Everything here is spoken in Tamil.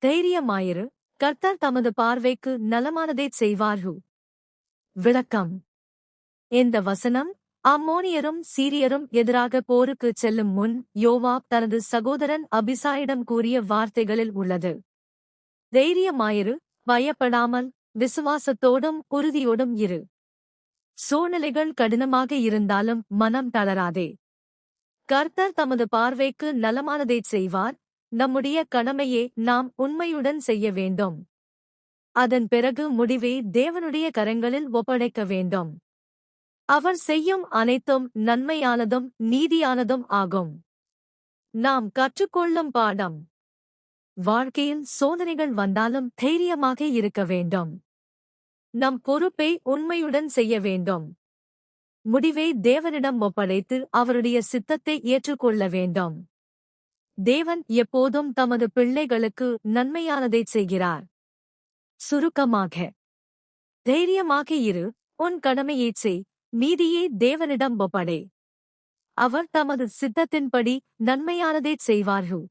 தைரியமாயிரு, கர்த்தர் தமது பார்வைக்கு நலமானதைச் செய்வார். விளக்கம். இந்த வசனம் அம்மோனியரும் சீரியரும் எதிராக போருக்குச் செல்லும் முன் யோவாப் தனது சகோதரன் அபிசாயிடம் கூறிய வார்த்தைகளில் உள்ளது. தைரியமாயிரு, பயப்படாமல், விசுவாசத்தோடும் உறுதியோடும் இரு. சூழ்நிலைகள் கடினமாக இருந்தாலும் மனம் தளராதே. கர்த்தர் தமது பார்வைக்கு நலமானதைச் செய்வார். நம்முடைய கடமையை நாம் உண்மையுடன் செய்ய வேண்டும். அதன் பிறகு முடிவை தேவனுடைய கரங்களில் ஒப்படைக்க வேண்டும். அவர் செய்யும் அனைத்தும் நன்மையானதும் நீதியானதும் ஆகும். நாம் கற்றுக்கொள்ளும் பாடம். வாழ்க்கையில் சோதனைகள் வந்தாலும் தைரியமாக இருக்க வேண்டும். நம் பொறுப்பை உண்மையுடன் செய்ய வேண்டும். முடிவை தேவனிடம் ஒப்படைத்து அவருடைய சித்தத்தை ஏற்றுக்கொள்ள வேண்டும். தேவன் எப்போதும் தமது பிள்ளைகளுக்கு நன்மையானதைச் செய்கிறார். சுருக்கமாக, தைரியமாக இரு, உன் கடமையைச் செய், மீதியை தேவனிடம் ஒப்படை. அவர் தமது சித்தத்தின்படி நன்மையானதைச் செய்வார்.